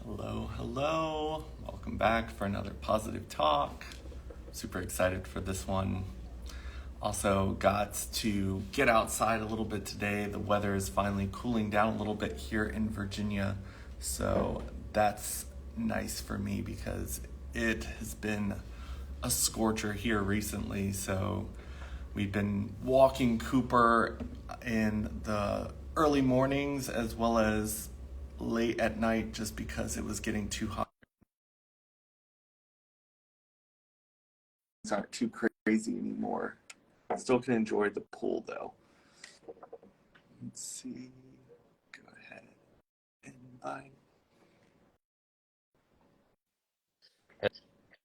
Hello, hello. Welcome back for another positive talk. Super excited for this one. Also got to get outside a little bit today. The weather is finally cooling down a little bit here in Virginia. So that's nice for me because it has been a scorcher here recently. So we've been walking Cooper in the early mornings as well as late at night just because it was getting too hot. Things aren't too crazy anymore. Still can enjoy the pool though. Let's see. Go ahead and invite.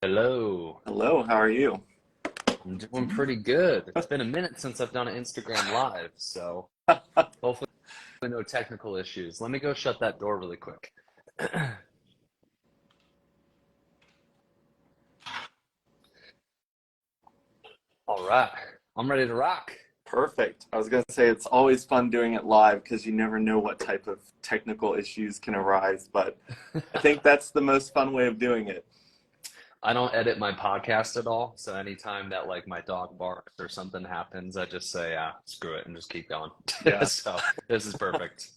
Hello. Hello, how are you? I'm doing pretty good. It's been a minute since I've done an Instagram live, so hopefully no technical issues. Let me go shut that door really quick. All right. I'm ready to rock. Perfect. I was going to say it's always fun doing it live because you never know what type of technical issues can arise, but I think that's the most fun way of doing it. I don't edit my podcast at all, so anytime that like my dog barks or something happens, I just say, screw it and just keep going. Yeah. So this is perfect.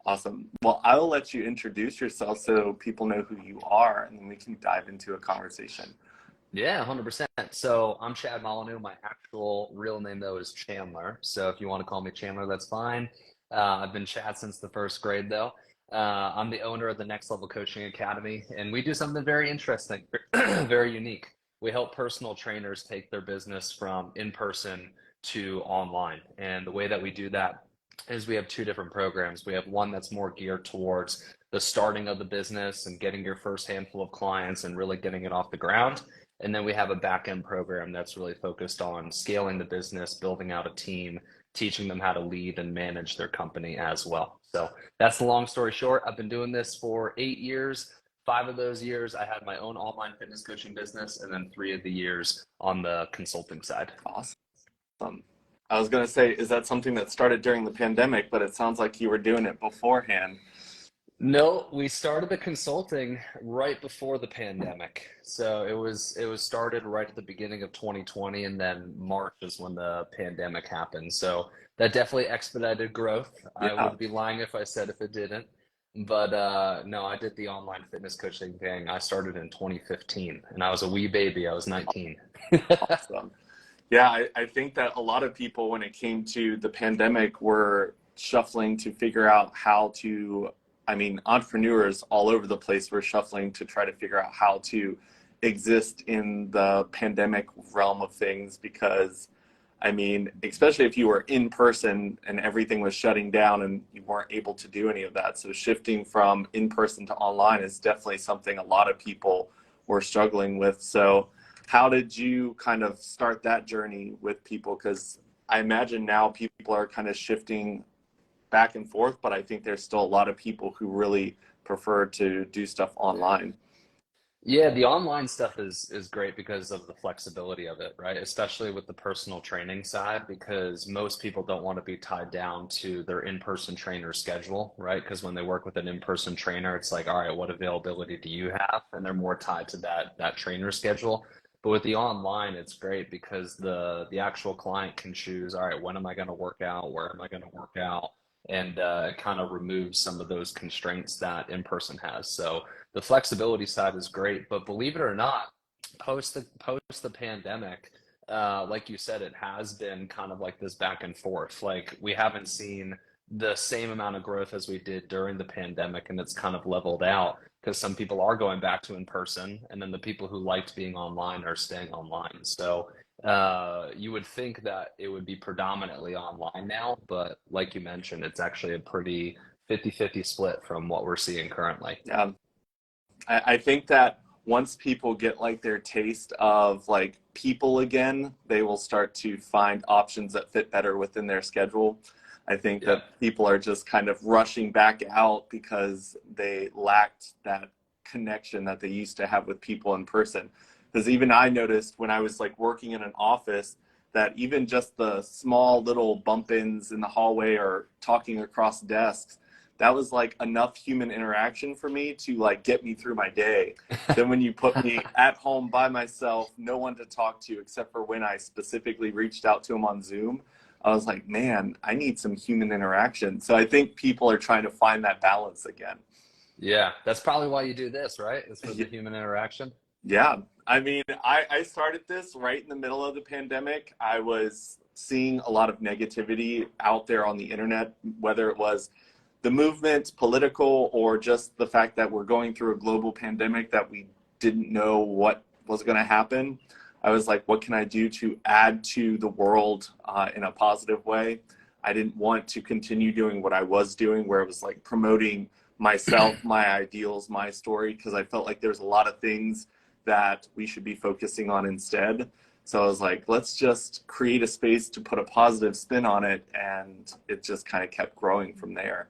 Awesome. Well, I will let you introduce yourself so people know who you are, and then we can dive into a conversation. Yeah, 100%. So I'm Chad Molyneux. My actual real name, though, is Chandler. So if you want to call me Chandler, that's fine. I've been Chad since the first grade, though. I'm the owner of the Next Level Coaching Academy, and we do something very interesting, very unique. We help personal trainers take their business from in person to online. And the way that we do that is we have two different programs. We have one that's more geared towards the starting of the business and getting your first handful of clients and really getting it off the ground. And then we have a back end program that's really focused on scaling the business, building out a team, teaching them how to lead and manage their company as well. So that's the long story short. I've been doing this for 8 years. 5 of those years, I had my own online fitness coaching business, and then 3 of the years on the consulting side. Awesome. I was going to say, is that something that started during the pandemic, but it sounds like you were doing it beforehand. No, we started the consulting right before the pandemic. So it was started right at the beginning of 2020, and then March is when the pandemic happened. So that definitely expedited growth. I Yeah. would be lying if it didn't. But no, I did the online fitness coaching thing. I started in 2015 and I was a wee baby. I was 19. Awesome. Yeah, I think that a lot of people, when it came to the pandemic, were shuffling to figure out how to, entrepreneurs all over the place were shuffling to try to figure out how to exist in the pandemic realm of things because, especially if you were in person and everything was shutting down and you weren't able to do any of that. So shifting from in person to online is definitely something a lot of people were struggling with. So how did you kind of start that journey with people? Because I imagine now people are kind of shifting back and forth, but I think there's still a lot of people who really prefer to do stuff online. Yeah, the online stuff is great because of the flexibility of it, right? Especially with the personal training side, because most people don't want to be tied down to their in-person trainer schedule, right? Because when they work with an in-person trainer, it's like, all right, what availability do you have? And they're more tied to that trainer schedule. But with the online, it's great because the actual client can choose, all right, when am I going to work out? Where am I going to work out? And it kind of removes some of those constraints that in-person has. So the flexibility side is great, but believe it or not, post the pandemic, like you said, it has been kind of like this back and forth. Like we haven't seen the same amount of growth as we did during the pandemic, and it's kind of leveled out because some people are going back to in person, and then the people who liked being online are staying online. So you would think that it would be predominantly online now, but like you mentioned, it's actually a pretty 50-50 split from what we're seeing currently. Yeah, I think that once people get like their taste of like people again, they will start to find options that fit better within their schedule. I think Yeah. that people are just kind of rushing back out because they lacked that connection that they used to have with people in person. Because even I noticed when I was like working in an office that even just the small little bump ins in the hallway or talking across desks, that was like enough human interaction for me to like get me through my day. Then when you put me at home by myself, no one to talk to except for when I specifically reached out to them on Zoom, I was like, man, I need some human interaction. So I think people are trying to find that balance again. Yeah, that's probably why you do this, right? It's for the human interaction. Yeah. I mean, I started this right in the middle of the pandemic. I was seeing a lot of negativity out there on the internet, whether it was the movement, political, or just the fact that we're going through a global pandemic that we didn't know what was going to happen. I was like, what can I do to add to the world in a positive way? I didn't want to continue doing what I was doing, where it was like promoting myself, my ideals, my story, because I felt like there's a lot of things that we should be focusing on instead. So I was like, let's just create a space to put a positive spin on it. And it just kind of kept growing from there.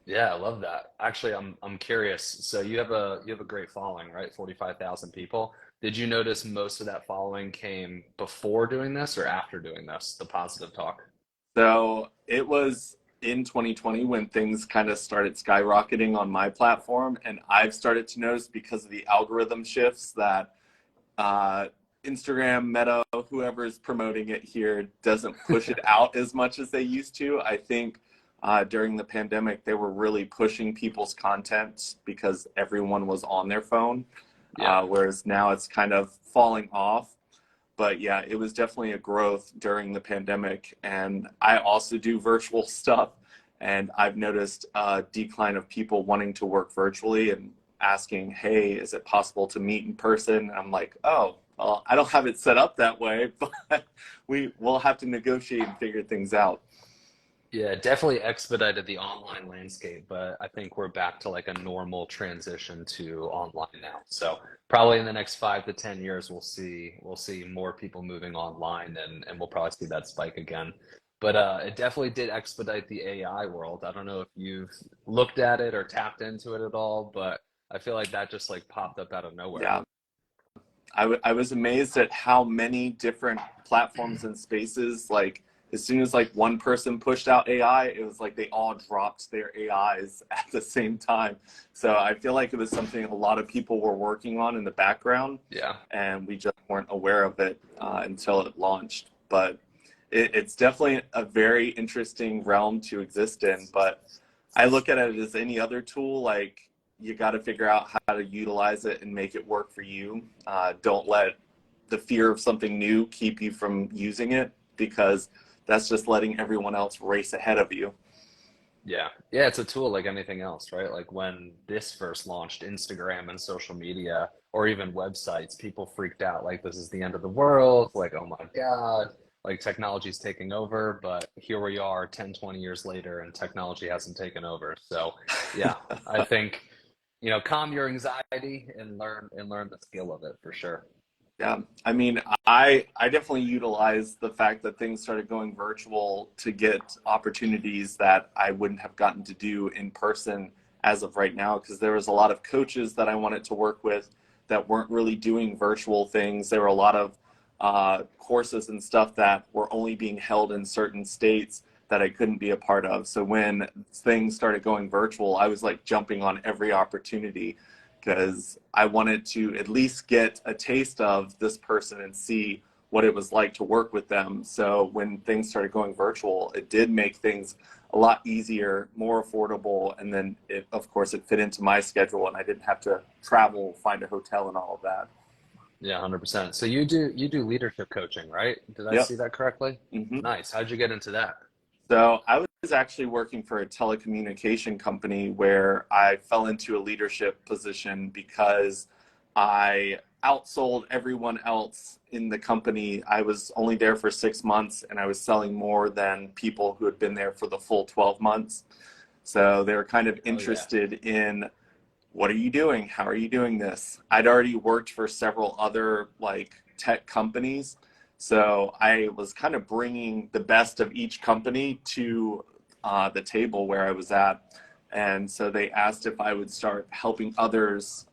Yeah, I love that. Actually, I'm curious. So you have a great following, right? 45,000 people. Did you notice most of that following came before doing this or after doing this, the positive talk? So it was in 2020 when things kind of started skyrocketing on my platform. And I've started to notice because of the algorithm shifts that uh, Instagram, Meta, whoever is promoting it here doesn't push it out as much as they used to. I think during the pandemic, they were really pushing people's content because everyone was on their phone, Yeah. whereas now it's kind of falling off. But yeah, it was definitely a growth during the pandemic. And I also do virtual stuff. And I've noticed a decline of people wanting to work virtually and asking, hey, is it possible to meet in person? And I'm like, oh, well, I don't have it set up that way, but will have to negotiate and figure things out. Yeah, definitely expedited the online landscape, but I think we're back to like a normal transition to online now. So probably in the next 5 to 10 years, we'll see more people moving online, and we'll probably see that spike again. But it definitely did expedite the AI world. I don't know if you've looked at it or tapped into it at all, but I feel like that just like popped up out of nowhere. Yeah. I was amazed at how many different platforms and spaces, like as soon as like one person pushed out AI, it was like they all dropped their AIs at the same time. So I feel like it was something a lot of people were working on in the background, Yeah. and we just weren't aware of it until it launched. But it's definitely a very interesting realm to exist in. But I look at it as any other tool, like you got to figure out how to utilize it and make it work for you. Don't let the fear of something new keep you from using it, because that's just letting everyone else race ahead of you. Yeah. Yeah, it's a tool like anything else, right? Like when this first launched, Instagram and social media, or even websites, people freaked out like this is the end of the world, like, oh my God, like technology's taking over. But here we are 10, 20 years later, and technology hasn't taken over. So yeah, I think, calm your anxiety and learn the skill of it for sure. Yeah, I mean, I definitely utilized the fact that things started going virtual to get opportunities that I wouldn't have gotten to do in person as of right now, because there was a lot of coaches that I wanted to work with that weren't really doing virtual things. There were a lot of courses and stuff that were only being held in certain states that I couldn't be a part of. So when things started going virtual, I was like jumping on every opportunity, because I wanted to at least get a taste of this person and see what it was like to work with them. So when things started going virtual, it did make things a lot easier, more affordable, and then of course, it fit into my schedule, and I didn't have to travel, find a hotel, and all of that. Yeah, 100%. So you do leadership coaching, right? Did I Yep. see that correctly? hmm Nice. How'd you get into that? So I was actually working for a telecommunication company where I fell into a leadership position because I outsold everyone else in the company. I was only there for 6 months, and I was selling more than people who had been there for the full 12 months. So they were kind of Oh yeah. interested in, what are you doing? How are you doing this? I'd already worked for several other like tech companies. So I was kind of bringing the best of each company to the table where I was at. And so they asked if I would start helping others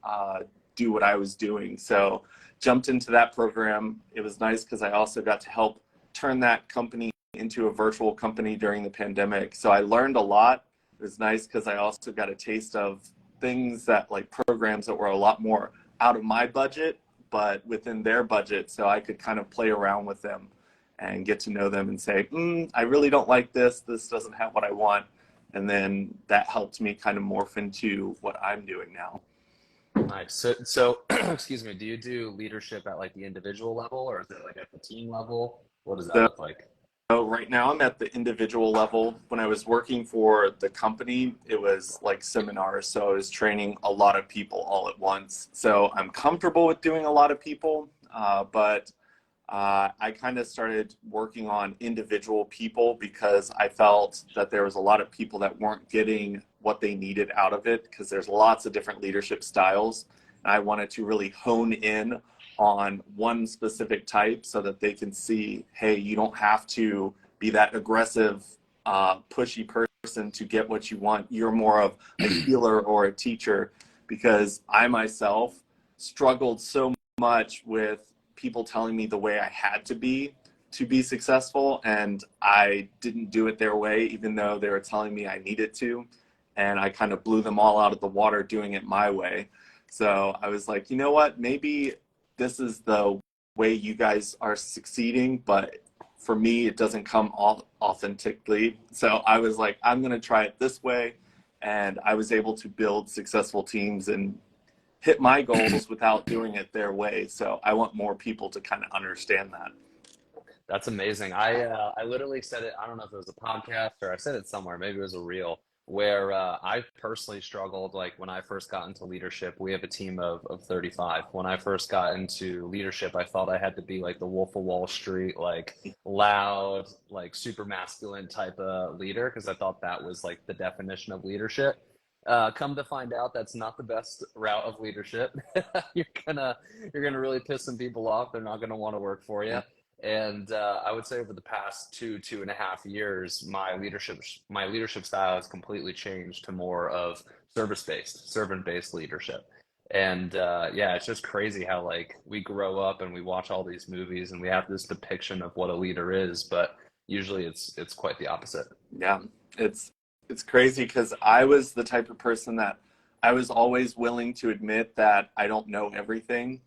do what I was doing. So jumped into that program. It was nice because I also got to help turn that company into a virtual company during the pandemic. So I learned a lot, It was nice because I also got a taste of things that like programs that were a lot more out of my budget, but within their budget. So I could kind of play around with them and get to know them and say, I really don't like this. This doesn't have what I want. And then that helped me kind of morph into what I'm doing now. Nice. So excuse me, do you do leadership at like the individual level, or is it like at the team level? What does that So look like? right now I'm at the individual level. When I was working for the company, it was like seminars. So I was training a lot of people all at once. So I'm comfortable with doing a lot of people, but I kind of started working on individual people because I felt that there was a lot of people that weren't getting what they needed out of it because there's lots of different leadership styles. And I wanted to really hone in on one specific type so that they can see, hey, you don't have to be that aggressive, pushy person to get what you want. You're more of a healer or a teacher because I myself struggled so much with people telling me the way I had to be successful, and I didn't do it their way even though they were telling me I needed to, and I kind of blew them all out of the water doing it my way. So I was like, you know what, maybe this is the way you guys are succeeding, but for me it doesn't come all authentically. So I was like, I'm going to try it this way, and I was able to build successful teams and hit my goals without doing it their way. So I want more people to kind of understand that. That's amazing. I literally said it. I don't know if it was a podcast or I said it somewhere. Maybe it was a reel where I personally struggled. Like when I first got into leadership, we have a team of 35. When I first got into leadership, I felt I had to be like the Wolf of Wall Street, like loud, like super masculine type of leader, because I thought that was like the definition of leadership. Come to find out, that's not the best route of leadership. You're gonna you're gonna really piss some people off. They're not gonna want to work for you. And I would say over the past 2.5 years, my leadership style has completely changed to more of service-based, servant-based leadership. And yeah, it's just crazy how like we grow up and we watch all these movies and we have this depiction of what a leader is, but usually it's quite the opposite. Yeah, it's it's crazy because I was the type of person that I was always willing to admit that I don't know everything.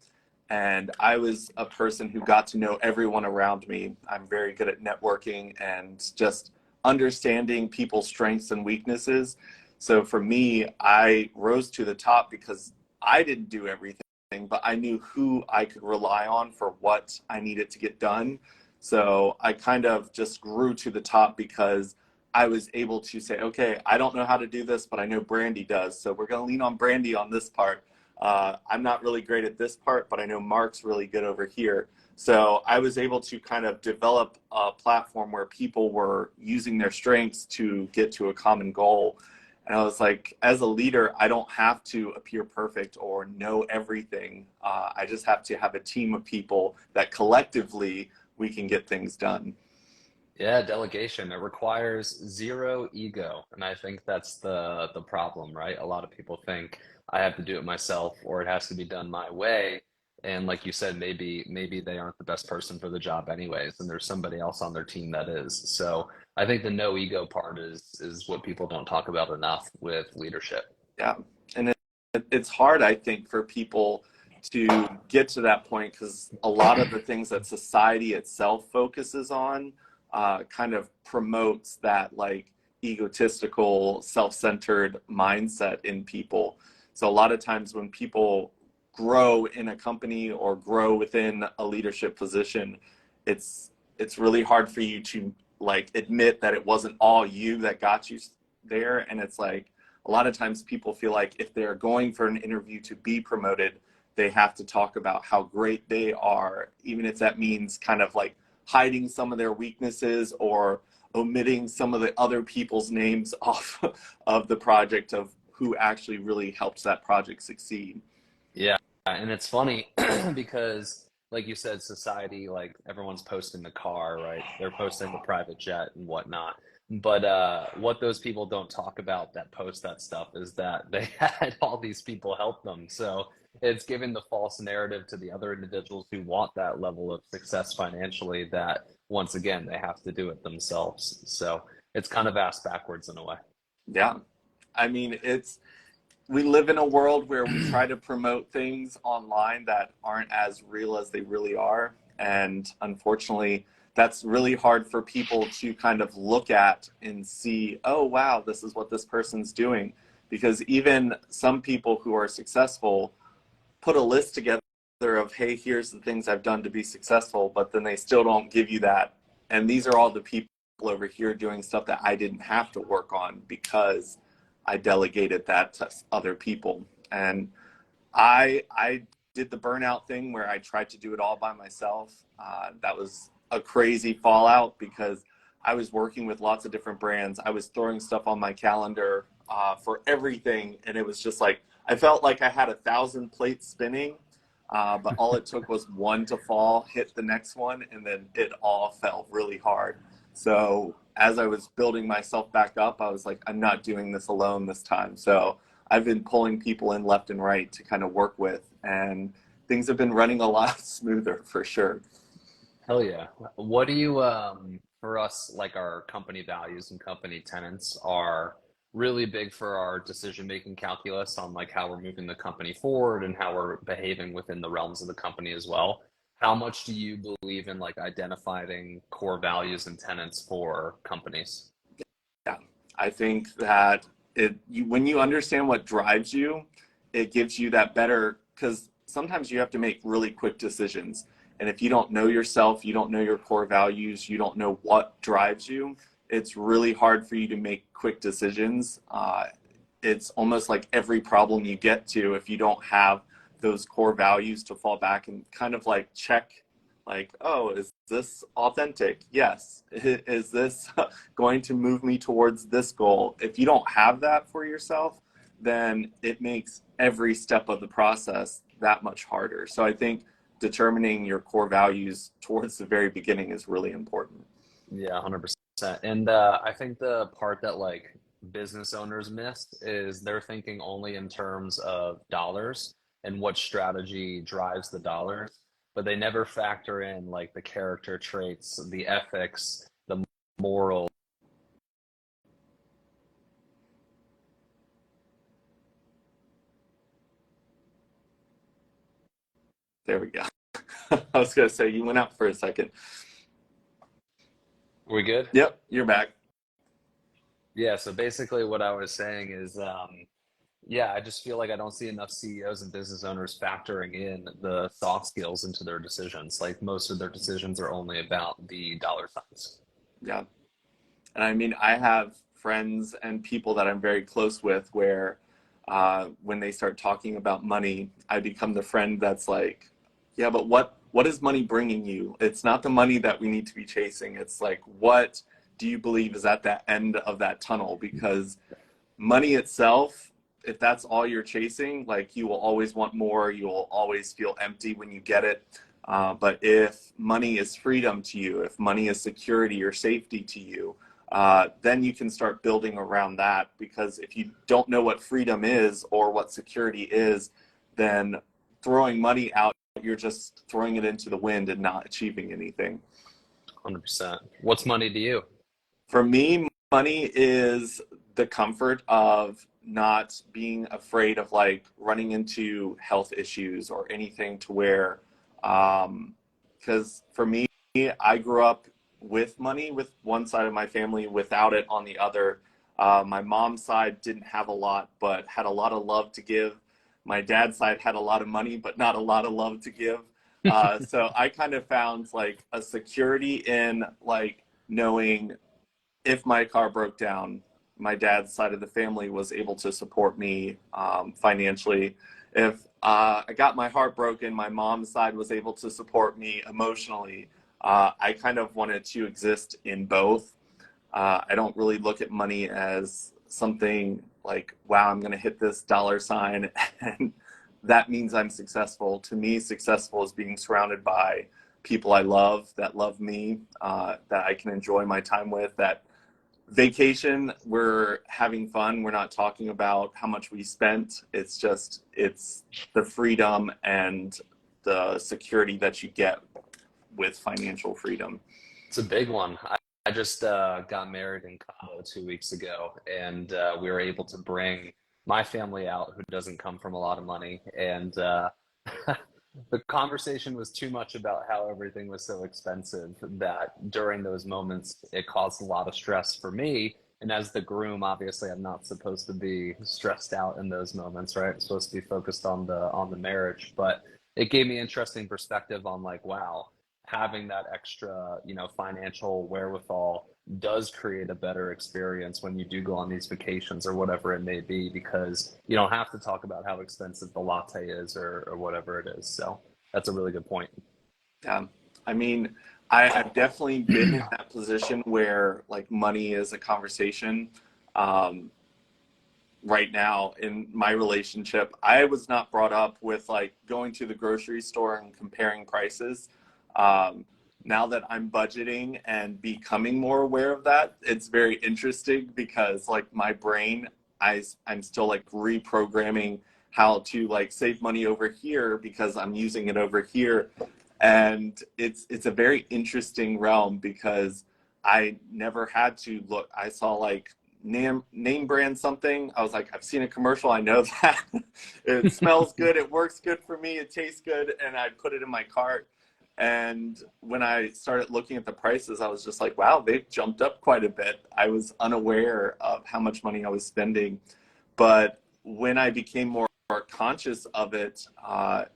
And I was a person who got to know everyone around me. I'm very good at networking and just understanding people's strengths and weaknesses. So for me, I rose to the top because I didn't do everything, but I knew who I could rely on for what I needed to get done. So I kind of just grew to the top because I was able to say, okay, I don't know how to do this, but I know Brandy does. So we're going to lean on Brandy on this part. I'm not really great at this part, but I know Mark's really good over here. So I was able to kind of develop a platform where people were using their strengths to get to a common goal. And I was like, as a leader, I don't have to appear perfect or know everything. I just have to have a team of people that collectively we can get things done. Yeah, delegation. It requires zero ego. And I think that's the problem, right? A lot of people think I have to do it myself or it has to be done my way. And like you said, maybe they aren't the best person for the job anyways, and there's somebody else on their team that is. So I think the no ego part is what people don't talk about enough with leadership. Yeah. And it's hard, I think, for people to get to that point because a lot of the things that society itself focuses on kind of promotes that like egotistical, self-centered mindset in people. So a lot of times when people grow in a company or grow within a leadership position, it's really hard for you to like admit that it wasn't all you that got you there. And it's like a lot of times people feel like if they're going for an interview to be promoted, they have to talk about how great they are, even if that means kind of like hiding some of their weaknesses or omitting some of the other people's names off of the project of who actually really helps that project succeed. Yeah, and it's funny because, like you said, society, like everyone's posting the car, right? They're posting the private jet and whatnot. But what those people don't talk about that post that stuff is that they had all these people help them. So it's giving the false narrative to the other individuals who want that level of success financially that once again they have to do it themselves. So it's kind of ass backwards in a way. Yeah. I mean, we live in a world where we try to promote things online that aren't as real as they really are. And unfortunately, that's really hard for people to kind of look at and see, oh, wow, this is what this person's doing. Because even some people who are successful put a list together of, hey, here's the things I've done to be successful, but then they still don't give you that. And these are all the people over here doing stuff that I didn't have to work on because I delegated that to other people. And I did the burnout thing where I tried to do it all by myself. That was a crazy fallout because I was working with lots of different brands. I was throwing stuff on my calendar for everything, and it was just like I felt like I had 1,000 plates spinning, but all it took was one to fall, hit the next one, and then it all fell really hard. So as I was building myself back up, I was like, I'm not doing this alone this time. So I've been pulling people in left and right to kind of work with, and things have been running a lot smoother for sure. Hell yeah. What do you, for us, like our company values and company tenants are really big for our decision-making calculus on like how we're moving the company forward and how we're behaving within the realms of the company as well. How much do you believe in like identifying core values and tenants for companies? Yeah, I think that when you understand what drives you, it gives you that better, because sometimes you have to make really quick decisions. And if you don't know yourself, you don't know your core values, you don't know what drives you, it's really hard for you to make quick decisions. It's almost like every problem you get to, if you don't have those core values to fall back and kind of like check, like, oh, is this authentic? Yes. Is this going to move me towards this goal? If you don't have that for yourself, then it makes every step of the process that much harder. So I think determining your core values towards the very beginning is really important. Yeah, 100%. And I think the part that like business owners miss is they're thinking only in terms of dollars and what strategy drives the dollars, but they never factor in like the character traits, the ethics, the moral. There we go. I was going to say, you went out for a second. We good? Yep, you're back. Yeah, so basically what I was saying is yeah, I just feel like I don't see enough CEOs and business owners factoring in the soft skills into their decisions. Like most of their decisions are only about the dollar signs. Yeah. And I mean, I have friends and people that I'm very close with where when they start talking about money, I become the friend that's like, yeah, but what is money bringing you? It's not the money that we need to be chasing. It's like, what do you believe is at that end of that tunnel? Because money itself, if that's all you're chasing, like you will always want more. You will always feel empty when you get it. But if money is freedom to you, if money is security or safety to you, then you can start building around that. Because if you don't know what freedom is or what security is, then throwing money out, you're just throwing it into the wind and not achieving anything. 100%. What's money to you? For me, money is the comfort of not being afraid of like running into health issues or anything to where, because for me, I grew up with money with one side of my family, without it on the other. My mom's side didn't have a lot, but had a lot of love to give. My dad's side had a lot of money, but not a lot of love to give. So I kind of found like a security in like knowing if my car broke down, my dad's side of the family was able to support me financially. If I got my heart broken, my mom's side was able to support me emotionally. I kind of wanted to exist in both. I don't really look at money as something like, wow, I'm going to hit this dollar sign and that means I'm successful. To me, successful is being surrounded by people I love that love me, that I can enjoy my time with, that vacation, we're having fun. We're not talking about how much we spent. It's the freedom and the security that you get with financial freedom. It's a big one. I just got married in Cabo 2 weeks ago, and we were able to bring my family out, who doesn't come from a lot of money, and the conversation was too much about how everything was so expensive that during those moments it caused a lot of stress for me. And as the groom, obviously, I'm not supposed to be stressed out in those moments, right? I'm supposed to be focused on the marriage, but it gave me interesting perspective on like, wow, having that extra, financial wherewithal does create a better experience when you do go on these vacations or whatever it may be, because you don't have to talk about how expensive the latte is or whatever it is. So that's a really good point. Yeah. I mean, I've definitely been in that position where like money is a conversation. Um, right now in my relationship, I was not brought up with like going to the grocery store and comparing prices. Um, Now that I'm budgeting and becoming more aware of that, it's very interesting because like my brain, I'm still like reprogramming how to like save money over here because I'm using it over here. And it's a very interesting realm because I never had to look. I saw like name brand something. I was like, I've seen a commercial. I know that it smells good. It works good for me. It tastes good. And I put it in my cart. And when I started looking at the prices, I was just like, wow, they've jumped up quite a bit. I was unaware of how much money I was spending. But when I became more conscious of it,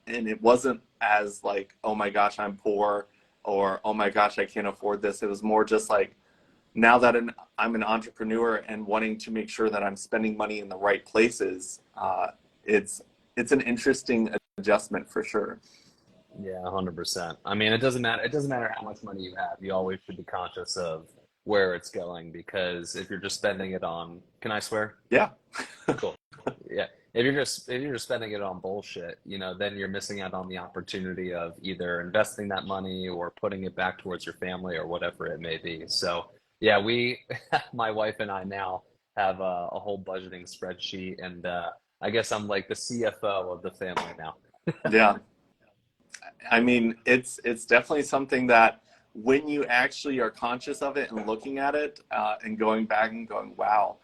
and it wasn't as like, oh my gosh, I'm poor, or oh my gosh, I can't afford this. It was more just like, now that I'm an entrepreneur and wanting to make sure that I'm spending money in the right places, it's it's an interesting adjustment for sure. Yeah, 100%. I mean, it doesn't matter. It doesn't matter how much money you have. You always should be conscious of where it's going, because if you're just spending it on, can I swear? Yeah. Cool. Yeah. If you're just spending it on bullshit, then you're missing out on the opportunity of either investing that money or putting it back towards your family or whatever it may be. So yeah, my wife and I now have a whole budgeting spreadsheet, and I guess I'm like the CFO of the family now. Yeah. I mean, it's definitely something that when you actually are conscious of it and looking at it, and going back and going, wow,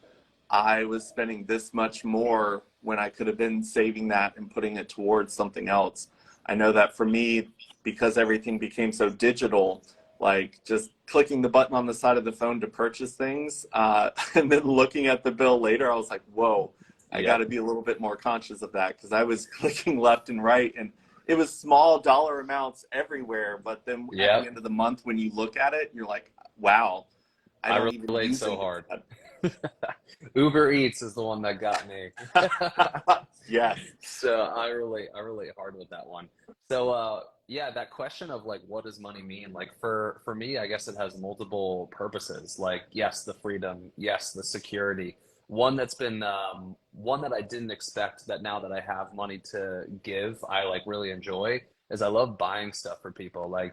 I was spending this much more when I could have been saving that and putting it towards something else. I know that for me, because everything became so digital, like just clicking the button on the side of the phone to purchase things, and then looking at the bill later, I was like, whoa, I got to Yep. be a little bit more conscious of that because I was clicking left and right, and it was small dollar amounts everywhere. But then at the Yep. end of the month, when you look at it, you're like, wow, I I don't even relate use so any of hard. that. Uber Eats is the one that got me. Yes. So I relate hard with that one. So yeah, that question of like what does money mean? Like for me, I guess it has multiple purposes. Like yes, the freedom, yes, the security. One that I didn't expect, that now that I have money to give, I like really enjoy, is I love buying stuff for people. Like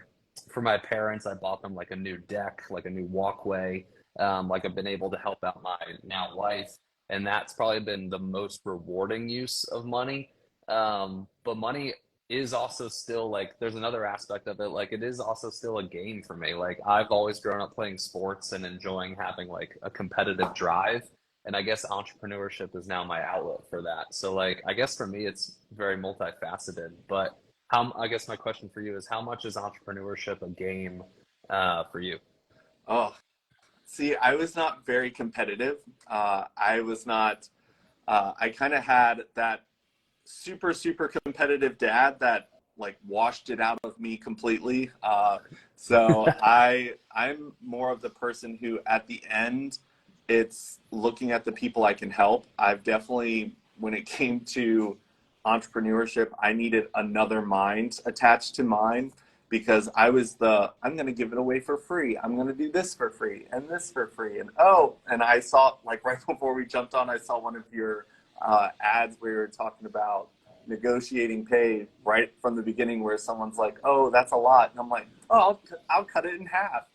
for my parents, I bought them like a new deck, like a new walkway. Like I've been able to help out my now wife, and that's probably been the most rewarding use of money. But money is also still like, there's another aspect of it. Like it is also still a game for me. Like I've always grown up playing sports and enjoying having like a competitive drive. And I guess entrepreneurship is now my outlet for that. So like, I guess for me, it's very multifaceted. But I guess my question for you is, how much is entrepreneurship a game for you? Oh, see, I was not very competitive. I was not, I kind of had that super competitive dad that like washed it out of me completely. So I'm more of the person who at the end, it's looking at the people I can help. I've definitely, when it came to entrepreneurship, I needed another mind attached to mine because I was I'm going to give it away for free. I'm going to do this for free and this for free. And oh, and I saw like right before we jumped on, I saw one of your ads where you were talking about negotiating pay right from the beginning, where someone's like, "Oh, that's a lot," and I'm like, "Oh, I'll cut it in half."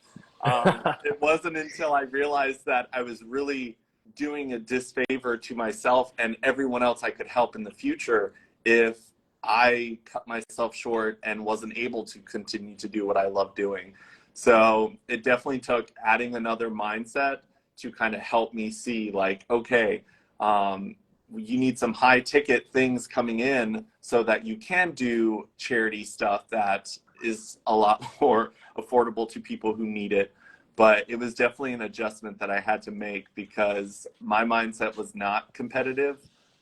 It wasn't until I realized that I was really doing a disfavor to myself and everyone else I could help in the future if I cut myself short and wasn't able to continue to do what I love doing. So it definitely took adding another mindset to kind of help me see like, okay, you need some high ticket things coming in so that you can do charity stuff that is a lot more affordable to people who need it. But it was definitely an adjustment that I had to make because my mindset was not competitive.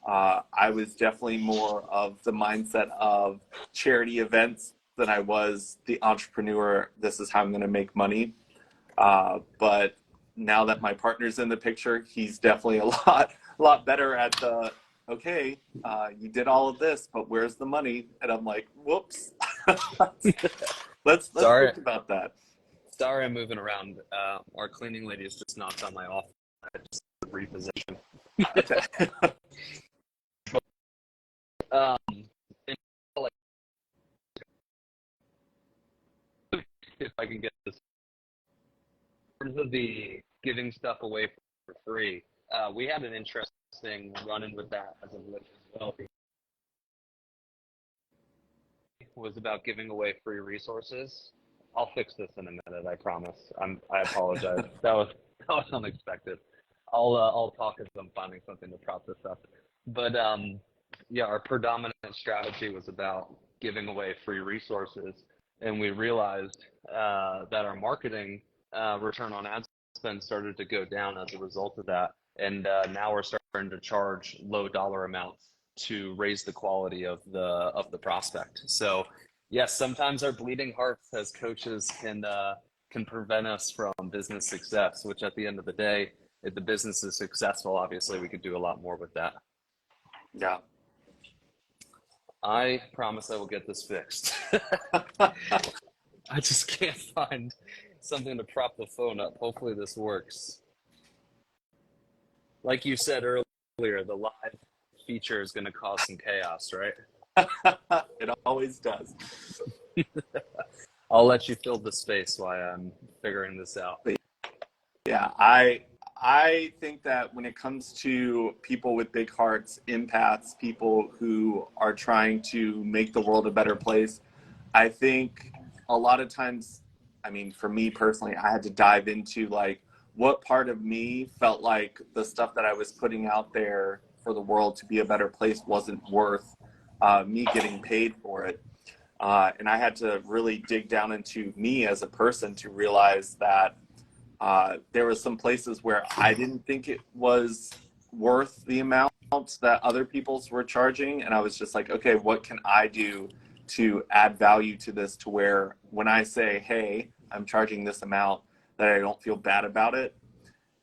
I was definitely more of the mindset of charity events than I was the entrepreneur. This is how I'm going to make money. But now that my partner's in the picture, he's definitely a lot better at the, okay, you did all of this, but where's the money? And I'm like, whoops. Let's Sorry, think about that. sorry, I'm moving around. Our cleaning lady has just knocked on my office. I just reposition. Okay. Um, and, like, if I can get this, in terms of the giving stuff away for free, we had an interesting run-in with that as of late as well. It was about giving away free resources. I'll fix this in a minute, I promise. I apologize. That was unexpected. I'll talk as I'm finding something to prop this up. But yeah, our predominant strategy was about giving away free resources, and we realized that our marketing return on ad spend started to go down as a result of that. And now we're starting to charge low dollar amounts to raise the quality of the prospect. So yes, sometimes our bleeding hearts as coaches can prevent us from business success, which at the end of the day, if the business is successful, obviously we could do a lot more with that. Yeah. I promise I will get this fixed. I just can't find something to prop the phone up. Hopefully this works. Like you said earlier, the live feature is going to cause some chaos, right? It always does. I'll let you fill the space while I'm figuring this out. Yeah, I think that when it comes to people with big hearts, empaths, people who are trying to make the world a better place, I think a lot of times, I mean, for me personally, I had to dive into like what part of me felt like the stuff that I was putting out there for the world to be a better place wasn't worth me getting paid for it. And I had to really dig down into me as a person to realize that there were some places where I didn't think it was worth the amount that other people's were charging. And I was just like, okay, what can I do to add value to this to where when I say, hey, I'm charging this amount, that I don't feel bad about it.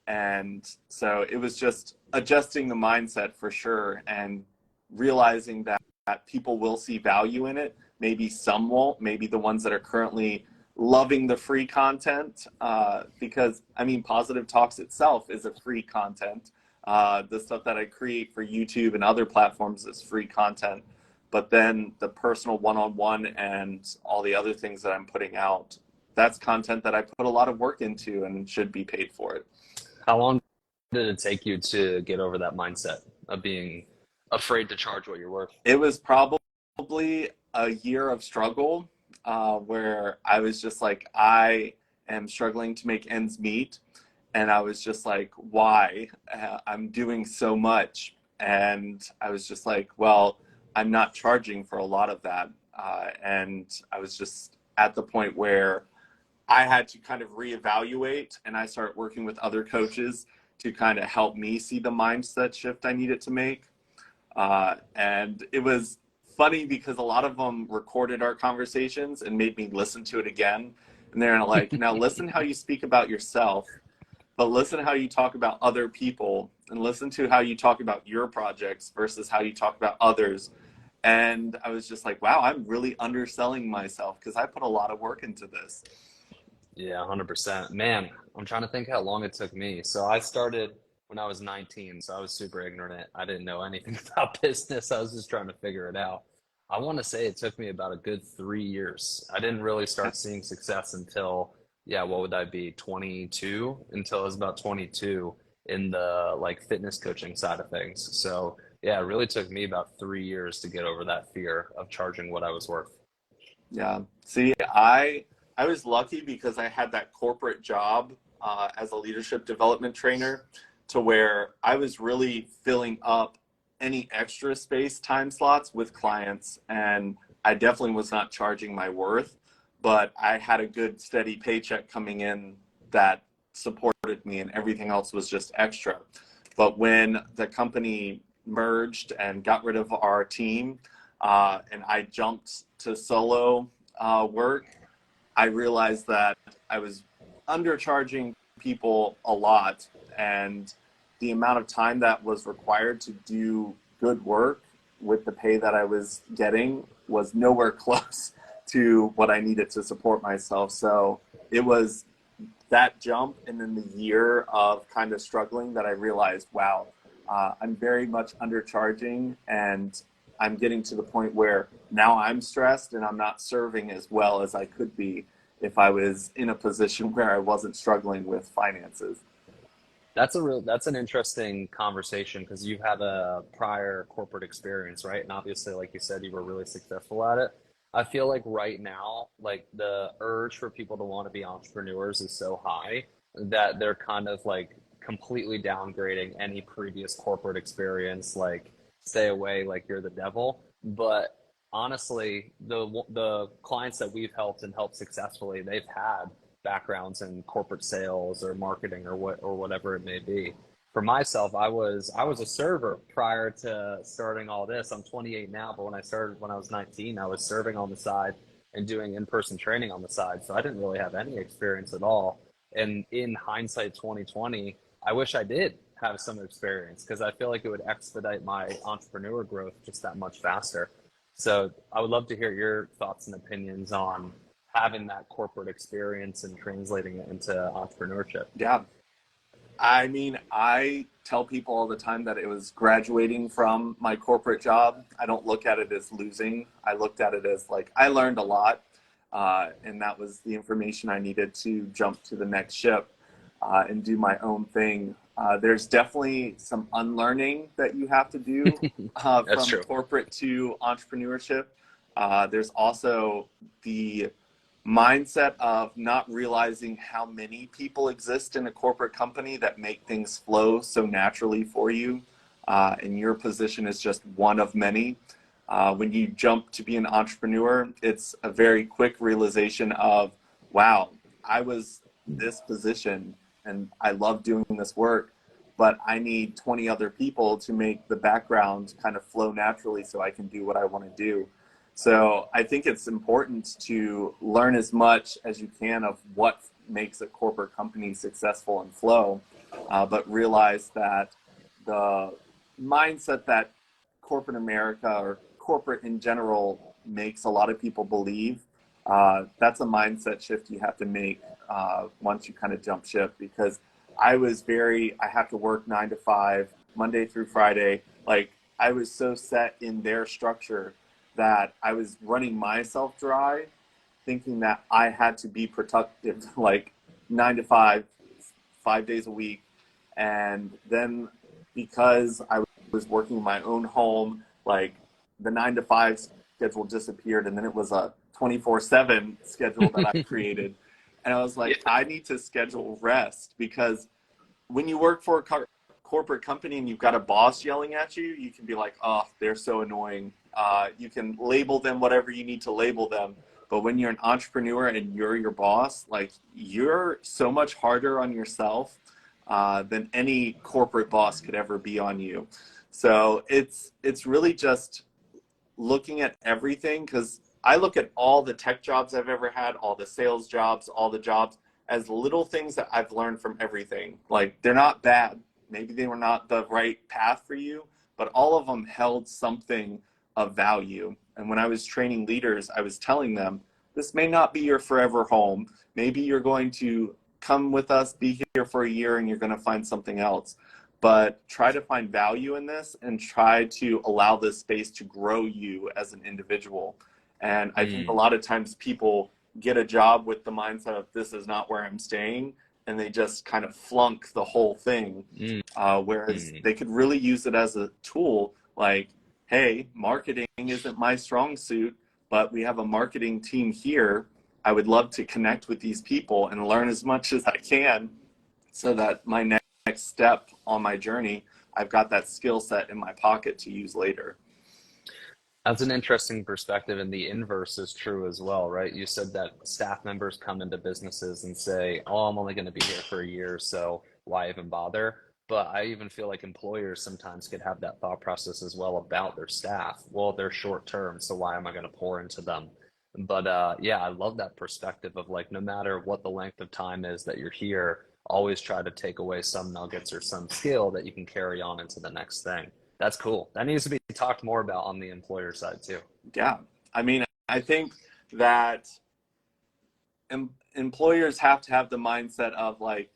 And so it was just adjusting the mindset for sure and realizing that people will see value in it. Maybe some won't, maybe the ones that are currently loving the free content, because I mean, Positive Talks itself is a free content. The stuff that I create for YouTube and other platforms is free content. But then the personal one-on-one and all the other things that I'm putting out, that's content that I put a lot of work into and should be paid for it. How long did it take you to get over that mindset of being afraid to charge what you're worth? It was probably a year of struggle, where I was just like, I am struggling to make ends meet. And I was just like, why? I'm doing so much. And I was just like, well, I'm not charging for a lot of that. And I was just at the point where I had to kind of reevaluate, and I started working with other coaches to kind of help me see the mindset shift I needed to make. And it was funny because a lot of them recorded our conversations and made me listen to it again. And they're like, now listen how you speak about yourself, but listen how you talk about other people, and listen to how you talk about your projects versus how you talk about others. And I was just like, wow, I'm really underselling myself because I put a lot of work into this. Yeah, 100%. Man, I'm trying to think how long it took me. So I started when I was 19, so I was super ignorant. I didn't know anything about business. I was just trying to figure it out. I want to say it took me about a good 3 years. I didn't really start seeing success until, yeah, what would I be, 22? Until I was about 22 in the like fitness coaching side of things. So yeah, it really took me about 3 years to get over that fear of charging what I was worth. Yeah. See, I I was lucky because I had that corporate job as a leadership development trainer, to where I was really filling up any extra space time slots with clients, and I definitely was not charging my worth, but I had a good steady paycheck coming in that supported me, and everything else was just extra. But when the company merged and got rid of our team, and I jumped to solo work, I realized that I was undercharging people a lot, and the amount of time that was required to do good work with the pay that I was getting was nowhere close to what I needed to support myself. So it was that jump and then the year of kind of struggling that I realized, wow, I'm very much undercharging, and I'm getting to the point where now I'm stressed and I'm not serving as well as I could be if I was in a position where I wasn't struggling with finances. That's an interesting conversation because you've had a prior corporate experience, right? And obviously, like you said, you were really successful at it. I feel like right now, like the urge for people to want to be entrepreneurs is so high that they're kind of like completely downgrading any previous corporate experience, like stay away, like you're the devil. But honestly, the clients that we've helped and helped successfully, they've had backgrounds in corporate sales or marketing or whatever it may be. For myself, I was a server prior to starting all this. I'm 28 now, but when I started when I was 19, I was serving on the side and doing in-person training on the side. So I didn't really have any experience at all. And in hindsight 2020, I wish I did have some experience because I feel like it would expedite my entrepreneur growth just that much faster. So I would love to hear your thoughts and opinions on having that corporate experience and translating it into entrepreneurship. Yeah. I mean, I tell people all the time that it was graduating from my corporate job. I don't look at it as losing. I looked at it as like I learned a lot, and that was the information I needed to jump to the next ship and do my own thing. There's definitely some unlearning that you have to do That's from true. corporate to entrepreneurship. There's also the mindset of not realizing how many people exist in a corporate company that make things flow so naturally for you. And your position is just one of many. When you jump to be an entrepreneur, it's a very quick realization of, wow, I was this position and I love doing this work, but I need 20 other people to make the background kind of flow naturally so I can do what I want to do. So I think it's important to learn as much as you can of what makes a corporate company successful and flow, but realize that the mindset that corporate America or corporate in general makes a lot of people believe, that's a mindset shift you have to make once you kind of jump ship. Because I have to work 9 to 5, Monday through Friday. Like I was so set in their structure that I was running myself dry, thinking that I had to be productive like 9 to 5, 5 days a week. And then because I was working in my own home, like the 9 to 5 schedule disappeared, and then it was a 24/7 schedule that I created. And I was like, I need to schedule rest, because when you work for a corporate company and you've got a boss yelling at you, you can be like, oh, they're so annoying. You can label them whatever you need to label them. But when you're an entrepreneur and you're your boss, like you're so much harder on yourself than any corporate boss could ever be on you. So it's really just looking at everything, because I look at all the tech jobs I've ever had, all the sales jobs, all the jobs as little things that I've learned from everything. Like they're not bad. Maybe they were not the right path for you, but all of them held something of value. And when I was training leaders, I was telling them, this may not be your forever home. Maybe you're going to come with us, be here for a year, and you're going to find something else. But try to find value in this and try to allow this space to grow you as an individual. And I think a Mm, lot of times people get a job with the mindset of this is not where I'm staying, and they just kind of flunk the whole thing. mm, Whereas mm. they could really use it as a tool, like, hey, marketing isn't my strong suit, but we have a marketing team here. I would love to connect with these people and learn as much as I can so that my next step on my journey, I've got that skill set in my pocket to use later. That's an interesting perspective, and the inverse is true as well, right? You said that staff members come into businesses and say, "Oh, I'm only going to be here for a year, so why even bother?" But I even feel like employers sometimes could have that thought process as well about their staff. Well, they're short term, so why am I going to pour into them? But yeah, I love that perspective of like no matter what the length of time is that you're here, always try to take away some nuggets or some skill that you can carry on into the next thing. That's cool. That needs to be talked more about on the employer side too. Yeah. I mean, I think that employers have to have the mindset of like,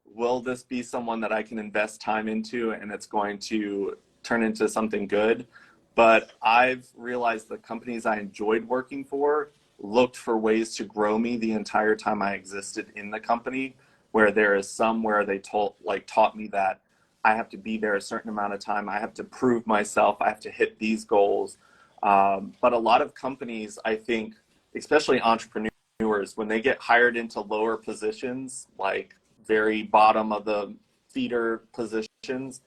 will this be someone that I can invest time into and it's going to turn into something good? But I've realized the companies I enjoyed working for looked for ways to grow me the entire time I existed in the company, where there is some where they taught me that I have to be there a certain amount of time. I have to prove myself. I have to hit these goals. But a lot of companies, I think, especially entrepreneurs, when they get hired into lower positions, like very bottom of the feeder positions,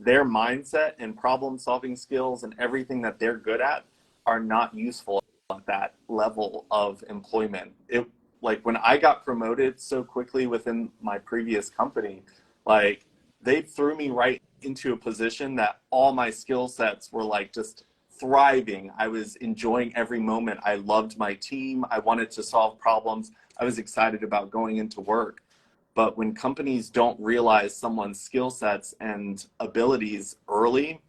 their mindset and problem solving skills and everything that they're good at are not useful at that level of employment. It like when I got promoted so quickly within my previous company, like they threw me right into a position that all my skill sets were like just thriving. I was enjoying every moment. I loved my team. I wanted to solve problems. I was excited about going into work. But when companies don't realize someone's skill sets and abilities early,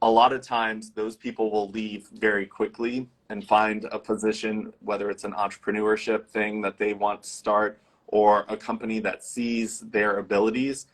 a lot of times those people will leave very quickly and find a position, whether it's an entrepreneurship thing that they want to start or a company that sees their abilities.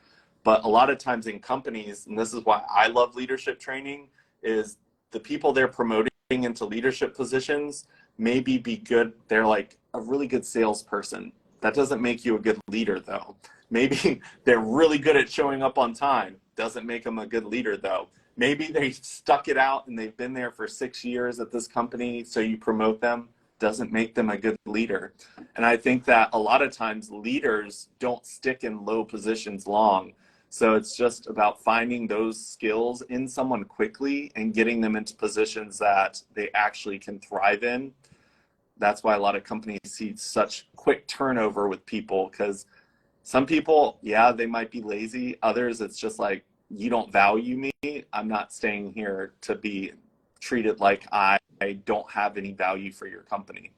But a lot of times in companies, and this is why I love leadership training, is the people they're promoting into leadership positions maybe be good. They're like a really good salesperson. That doesn't make you a good leader, though. Maybe they're really good at showing up on time. Doesn't make them a good leader, though. Maybe they stuck it out and they've been there for 6 years at this company, so you promote them. Doesn't make them a good leader. And I think that a lot of times leaders don't stick in low positions long. So it's just about finding those skills in someone quickly and getting them into positions that they actually can thrive in. That's why a lot of companies see such quick turnover with people, because some people, yeah, they might be lazy. Others, it's just like, you don't value me. I'm not staying here to be treated like I don't have any value for your company.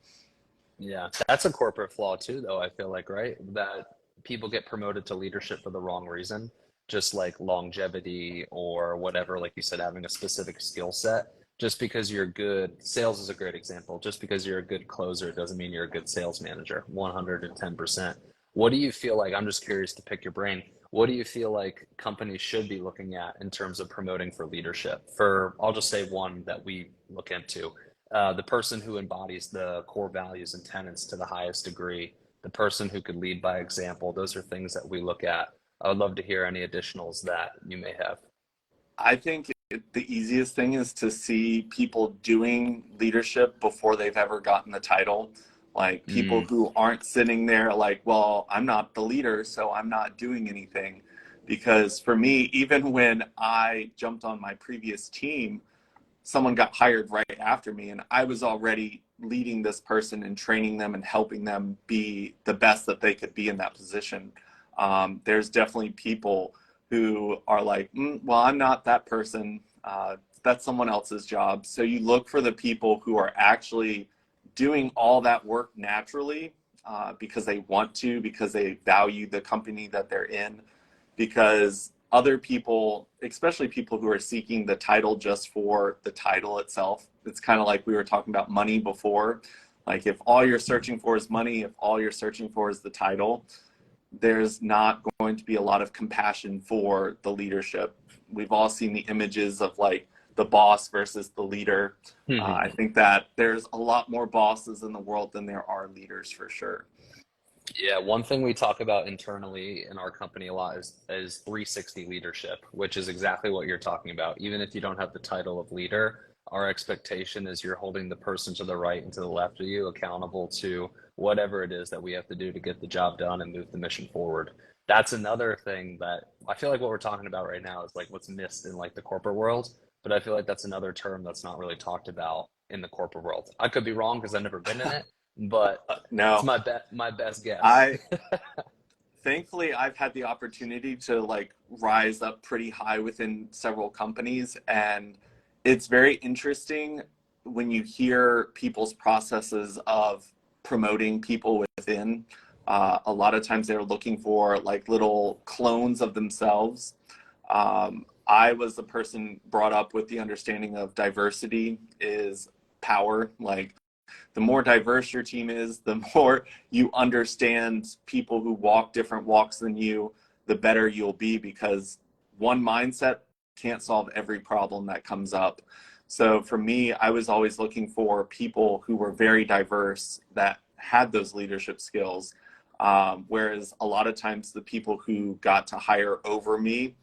Yeah, that's a corporate flaw too, though, I feel like, right? That people get promoted to leadership for the wrong reason, just like longevity or whatever, like you said, having a specific skill set. Just because you're good, sales is a great example. Just because you're a good closer doesn't mean you're a good sales manager, 110%. What do you feel like? I'm just curious to pick your brain. What do you feel like companies should be looking at in terms of promoting for leadership? For, I'll just say one that we look into, the person who embodies the core values and tenets to the highest degree, the person who could lead by example. Those are things that we look at. I would love to hear any additionals that you may have. I think the easiest thing is to see people doing leadership before they've ever gotten the title. Like people Mm, who aren't sitting there like, well, I'm not the leader, so I'm not doing anything. Because for me, even when I jumped on my previous team, someone got hired right after me, and I was already leading this person and training them and helping them be the best that they could be in that position. There's definitely people who are like, well, I'm not that person. That's someone else's job. So you look for the people who are actually doing all that work naturally, because they want to, because they value the company that they're in, because other people, especially people who are seeking the title just for the title itself, it's kind of like we were talking about money before. Like if all you're searching for is money, if all you're searching for is the title, there's not going to be a lot of compassion for the leadership. We've all seen the images of like the boss versus the leader. I think that there's a lot more bosses in the world than there are leaders, for sure. Yeah, one thing we talk about internally in our company a lot is 360 leadership, which is exactly what you're talking about. Even if you don't have the title of leader, our expectation is you're holding the person to the right and to the left of you accountable to whatever it is that we have to do to get the job done and move the mission forward. That's another thing that I feel like what we're talking about right now is like what's missed in like the corporate world, but I feel like that's another term that's not really talked about in the corporate world. I could be wrong because I've never been in it, but it's No, my best guess. I thankfully I've had the opportunity to like rise up pretty high within several companies, and it's very interesting when you hear people's processes of promoting people within. A lot of times they're looking for like little clones of themselves. I was the person brought up with the understanding of diversity is power. Like the more diverse your team is, the more you understand people who walk different walks than you, the better you'll be, because one mindset can't solve every problem that comes up. So for me, I was always looking for people who were very diverse that had those leadership skills. Whereas a lot of times the people who got to hire over me,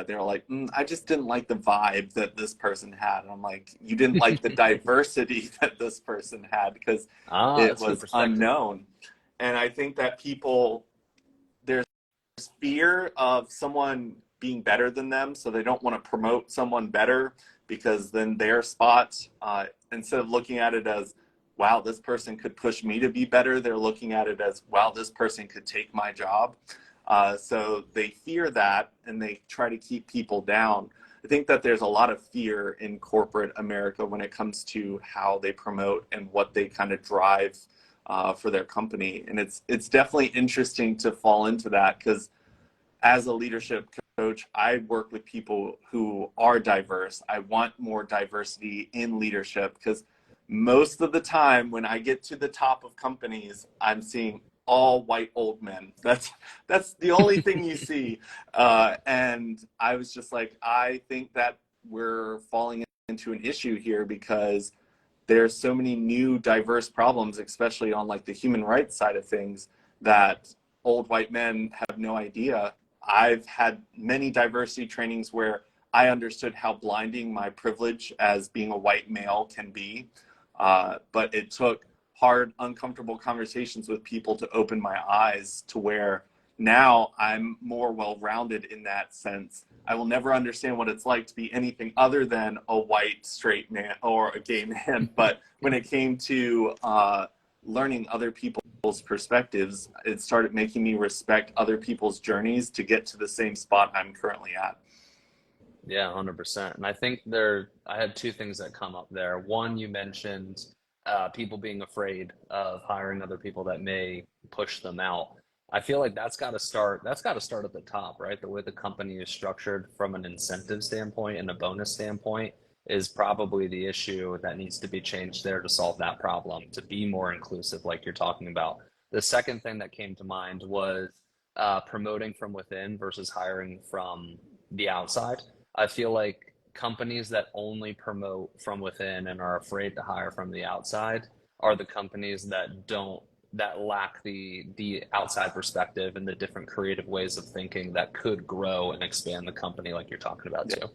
they're like, I just didn't like the vibe that this person had. And I'm like, you didn't like the diversity that this person had because Ah, it that's a good was perspective. unknown. And I think that people, there's fear of someone being better than them, so they don't want to promote someone better because then their spot, instead of looking at it as, wow, this person could push me to be better, they're looking at it as, wow, this person could take my job. So they fear that and they try to keep people down. I think that there's a lot of fear in corporate America when it comes to how they promote and what they kind of drive for their company. And it's definitely interesting to fall into that because as a leadership coach, I work with people who are diverse. I want more diversity in leadership because most of the time when I get to the top of companies, I'm seeing all white old men. That's the only thing you see. And I was just like, I think that we're falling into an issue here because there's so many new diverse problems, especially on like the human rights side of things, that old white men have no idea. I've had many diversity trainings where I understood how blinding my privilege as being a white male can be. But it took hard, uncomfortable conversations with people to open my eyes to where now I'm more well-rounded in that sense. I will never understand what it's like to be anything other than a white straight man or a gay man. But when it came to learning other people's perspectives, it started making me respect other people's journeys to get to the same spot I'm currently at. Yeah, 100%. And I think I had two things that come up there. One, you mentioned people being afraid of hiring other people that may push them out. I feel like that's got to start at the top, right? The way the company is structured from an incentive standpoint and a bonus standpoint is probably the issue that needs to be changed there to solve that problem, to be more inclusive, like you're talking about. The second thing that came to mind was promoting from within versus hiring from the outside. I feel like companies that only promote from within and are afraid to hire from the outside are the companies that lack the outside perspective and the different creative ways of thinking that could grow and expand the company like you're talking about too.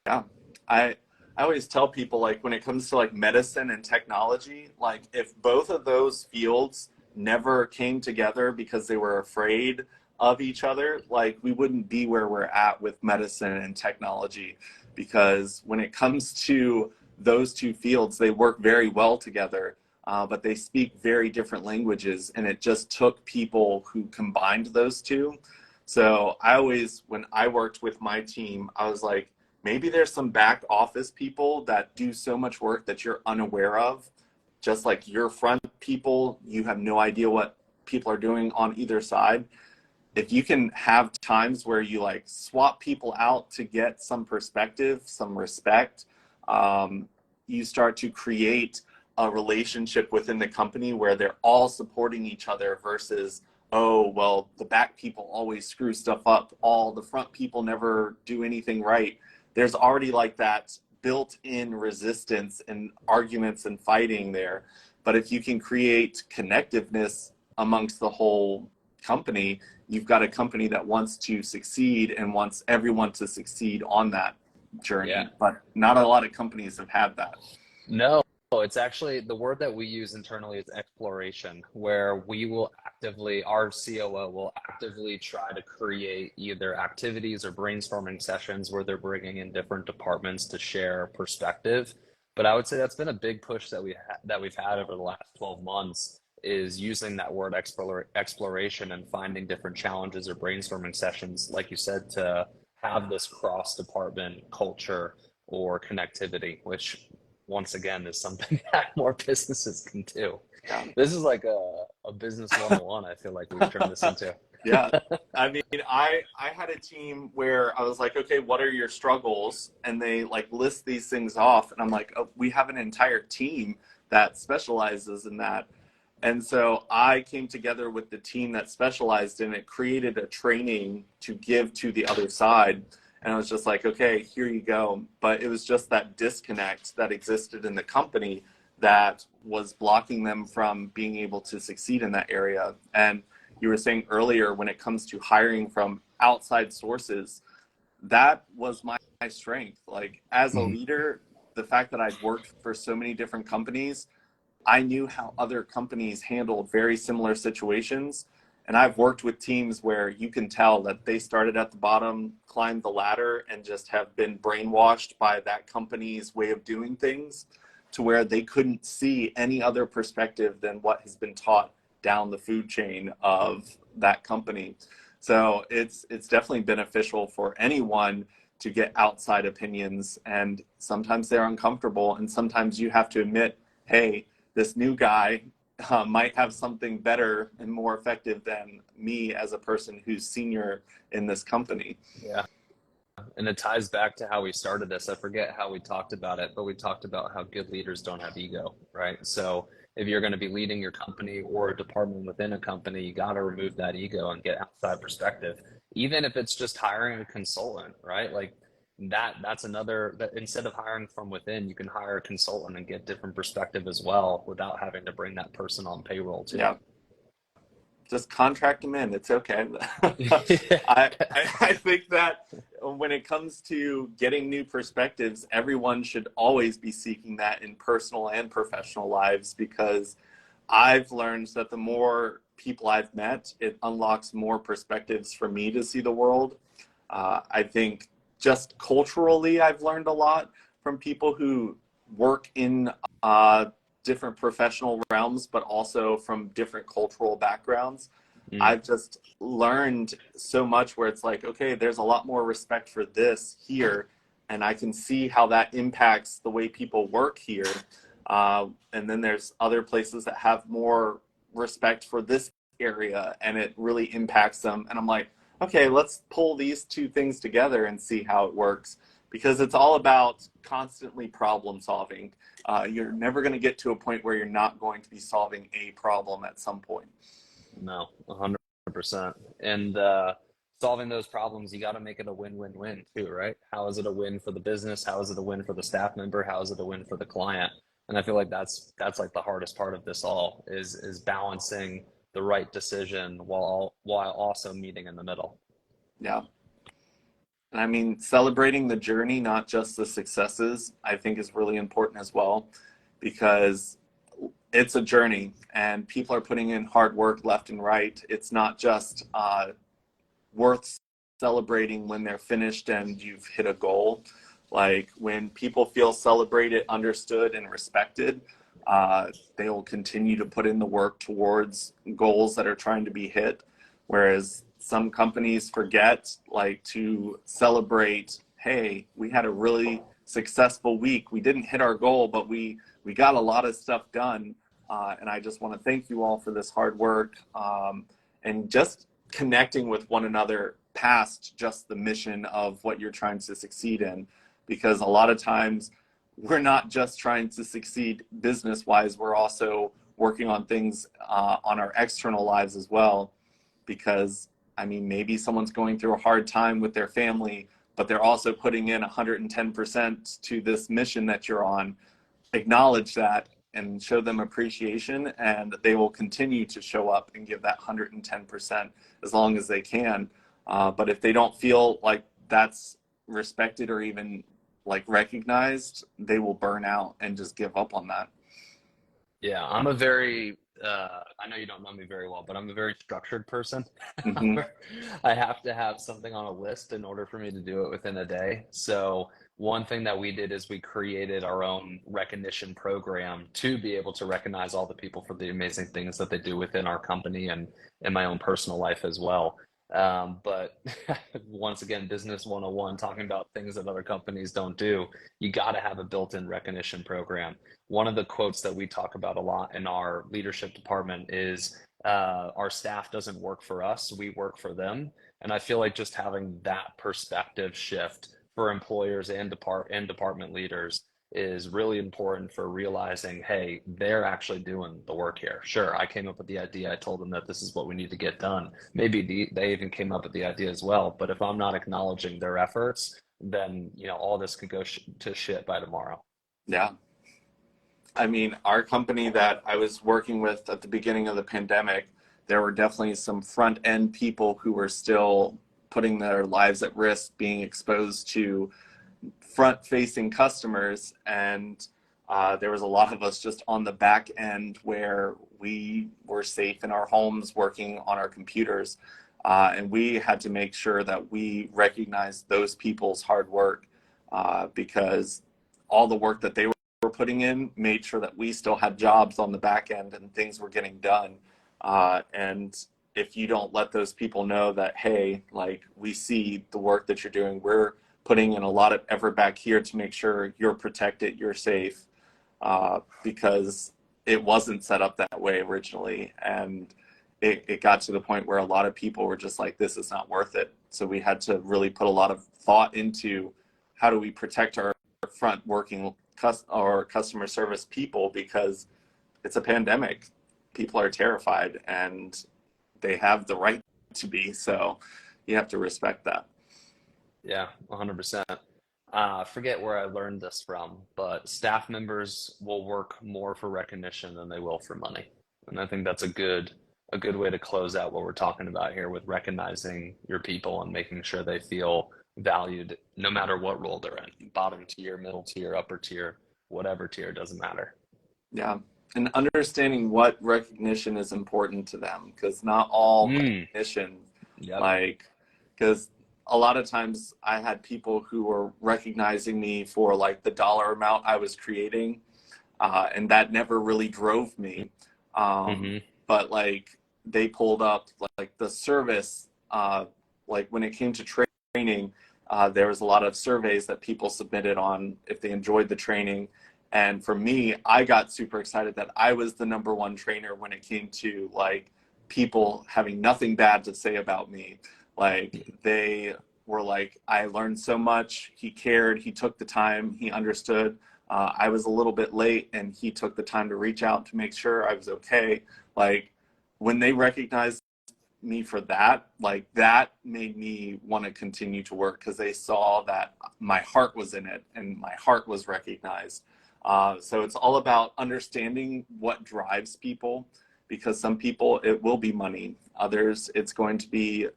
Yeah. I I always tell people like when it comes to like medicine and technology, like if both of those fields never came together because they were afraid of each other, like we wouldn't be where we're at with medicine and technology. Because when it comes to those two fields, they work very well together, but they speak very different languages. And it just took people who combined those two. So I always, when I worked with my team, I was like, maybe there's some back office people that do so much work that you're unaware of. Just like your front people, you have no idea what people are doing on either side. If you can have times where you like swap people out to get some perspective, some respect, you start to create a relationship within the company where they're all supporting each other versus, oh, well, the back people always screw stuff up. All the front people never do anything right. There's already like that built-in resistance and arguments and fighting there. But if you can create connectiveness amongst the whole company, you've got a company that wants to succeed and wants everyone to succeed on that. journey, Yeah. but not a lot of companies have had that. No, it's actually the word that we use internally is exploration, where we will actively, our COO will actively try to create either activities or brainstorming sessions where they're bringing in different departments to share perspective. But I would say that's been a big push that we've had over the last 12 months is using that word exploration and finding different challenges or brainstorming sessions, like you said, to have this cross department culture or connectivity, which once again is something that more businesses can do. Yeah. This is like a business 101, I feel like we've turned this into. Yeah. I mean, I had a team where I was like, okay, what are your struggles? And they like list these things off. And I'm like, oh, we have an entire team that specializes in that. And so I came together with the team that specialized in it, created a training to give to the other side. And I was just like, okay, here you go. But it was just that disconnect that existed in the company that was blocking them from being able to succeed in that area. And you were saying earlier, when it comes to hiring from outside sources, that was my strength. Like as a leader, the fact that I'd worked for so many different companies, I knew how other companies handled very similar situations. And I've worked with teams where you can tell that they started at the bottom, climbed the ladder, and just have been brainwashed by that company's way of doing things to where they couldn't see any other perspective than what has been taught down the food chain of that company. So it's definitely beneficial for anyone to get outside opinions, and sometimes they're uncomfortable, and sometimes you have to admit, hey, this new guy might have something better and more effective than me as a person who's senior in this company. Yeah. And it ties back to how we started this. I forget how we talked about it, but we talked about how good leaders don't have ego, right? So if you're going to be leading your company or a department within a company, you got to remove that ego and get outside perspective. Even if it's just hiring a consultant, right? Like that's another that instead of hiring from within, you can hire a consultant and get different perspective as well without having to bring that person on payroll too. Yeah. Just contract them in. It's okay. Yeah. I think that when it comes to getting new perspectives, everyone should always be seeking that in personal and professional lives, because I've learned that the more people I've met, it unlocks more perspectives for me to see the world. I think just culturally, I've learned a lot from people who work in different professional realms, but also from different cultural backgrounds. I've just learned so much where it's like, okay, there's a lot more respect for this here, and I can see how that impacts the way people work here. And then there's other places that have more respect for this area, and it really impacts them. And I'm like, okay, let's pull these two things together and see how it works, because it's all about constantly problem solving. You're never going to get to a point where you're not going to be solving a problem at some point. No, 100%. And solving those problems, you got to make it a win-win-win too, right? How is it a win for the business? How is it a win for the staff member? How is it a win for the client? And I feel like that's like the hardest part of this all is balancing the right decision while also meeting in the middle. Yeah. And I mean, celebrating the journey, not just the successes, I think is really important as well, because it's a journey and people are putting in hard work left and right. It's not just worth celebrating when they're finished and you've hit a goal. Like when people feel celebrated, understood, and respected, they will continue to put in the work towards goals that are trying to be hit. Whereas some companies forget like to celebrate, hey, we had a really successful week. We didn't hit our goal, but we got a lot of stuff done. And I just want to thank you all for this hard work, and just connecting with one another past just the mission of what you're trying to succeed in. Because a lot of times we're not just trying to succeed business wise, we're also working on things on our external lives as well. Because I mean, maybe someone's going through a hard time with their family, but they're also putting in 110% to this mission that you're on. Acknowledge that and show them appreciation, and they will continue to show up and give that 110% as long as they can. But if they don't feel like that's respected or even like recognized, they will burn out and just give up on that. Yeah, I'm a very, I know you don't know me very well, but I'm a very structured person. Hmm. I have to have something on a list in order for me to do it within a day. So, one thing that we did is we created our own recognition program to be able to recognize all the people for the amazing things that they do within our company and in my own personal life as well. But once again, business 101, talking about things that other companies don't do, you got to have a built-in recognition program. One of the quotes that we talk about a lot in our leadership department is our staff doesn't work for us, we work for them. And I feel like just having that perspective shift for employers and department leaders is really important for realizing, hey, they're actually doing the work here. Sure, I came up with the idea. I told them that this is what we need to get done. Maybe they even came up with the idea as well. But if I'm not acknowledging their efforts, then all this could go to shit by tomorrow. Yeah. I mean, our company that I was working with at the beginning of the pandemic, there were definitely some front end people who were still putting their lives at risk, being exposed to front facing customers. And there was a lot of us just on the back end where we were safe in our homes working on our computers. And we had to make sure that we recognized those people's hard work because all the work that they were putting in made sure that we still had jobs on the back end and things were getting done. And if you don't let those people know that, hey, like we see the work that you're doing, we're putting in a lot of effort back here to make sure you're protected, you're safe, because it wasn't set up that way originally. And it got to the point where a lot of people were just like, this is not worth it. So we had to really put a lot of thought into how do we protect our front working or customer service people, because it's a pandemic. People are terrified and they have the right to be. So you have to respect that. Yeah, 100%. Forget where I learned this from, but staff members will work more for recognition than they will for money. And I think that's a good way to close out what we're talking about here with recognizing your people and making sure they feel valued no matter what role they're in. Bottom tier, middle tier, upper tier, whatever tier, doesn't matter. Yeah. And understanding what recognition is important to them, because not all Mm, recognition, yep. like, because a lot of times I had people who were recognizing me for like the dollar amount I was creating, and that never really drove me. Um, Hmm. but like they pulled up like the service, like when it came to training, there was a lot of surveys that people submitted on if they enjoyed the training. And for me, I got super excited that I was the number one trainer when it came to like people having nothing bad to say about me. Like they were like, I learned so much. He cared. He took the time. He understood. I was a little bit late and he took the time to reach out to make sure I was okay. Like when they recognized me for that, like that made me want to continue to work because they saw that my heart was in it and my heart was recognized. So it's all about understanding what drives people, because some people it will be money, others it's going to be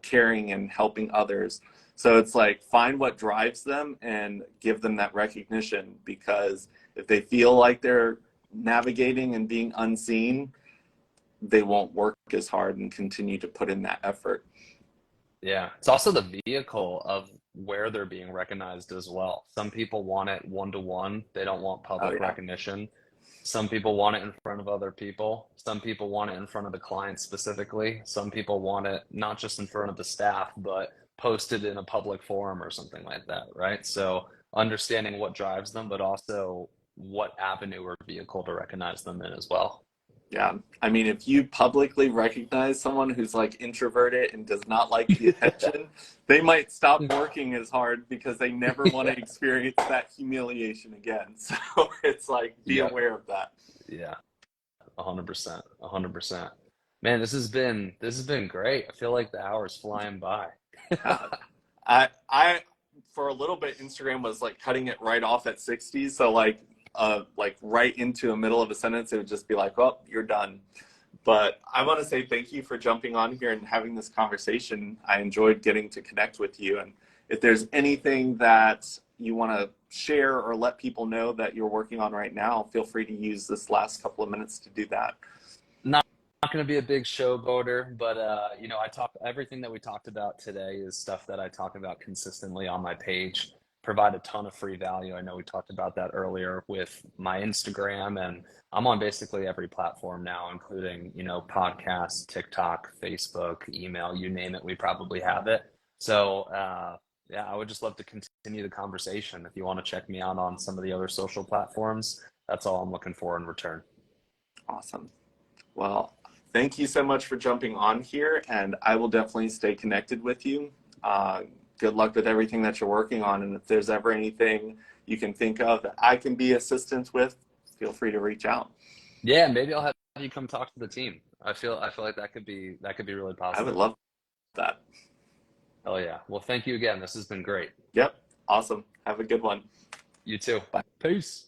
caring and helping others. So it's like find what drives them and give them that recognition, because if they feel like they're navigating and being unseen, they won't work as hard and continue to put in that effort. Yeah, it's also the vehicle of where they're being recognized as well. Some people want it one to one, they don't want Oh public yeah. recognition. Some people want it in front of other people. Some people want it in front of the client specifically. Some people want it not just in front of the staff, but posted in a public forum or something like that, right? So understanding what drives them, but also what avenue or vehicle to recognize them in as well. Yeah. I mean, if you publicly recognize someone who's like introverted and does not like the attention, they might stop working as hard because they never want to Yeah. experience that humiliation again. So it's like, be Yeah. aware of that. Yeah. 100%. 100%. Man, this has been great. I feel like the hour's flying by. Yeah. I for a little bit, Instagram was like cutting it right off at 60. So like right into the middle of a sentence, it would just be like, oh, you're done. But I want to say thank you for jumping on here and having this conversation. I enjoyed getting to connect with you. And if there's anything that you want to share or let people know that you're working on right now, feel free to use this last couple of minutes to do that. Not going to be a big showboater, but you know, everything that we talked about today is stuff that I talk about consistently on my page. Provide a ton of free value. I know we talked about that earlier with my Instagram, and I'm on basically every platform now, including, you know, podcasts, TikTok, Facebook, email, you name it, we probably have it. So yeah, I would just love to continue the conversation. If you want to check me out on some of the other social platforms, that's all I'm looking for in return. Awesome. Well, thank you so much for jumping on here, and I will definitely stay connected with you. Good luck with everything that you're working on, and if there's ever anything you can think of that I can be assistance with, feel free to reach out. Yeah, maybe I'll have you come talk to the team. I feel like that could be really I would positive. love that. Oh yeah. Well, thank you again. This has been great. Yep. Awesome. Have a good one. You too. Bye. Peace.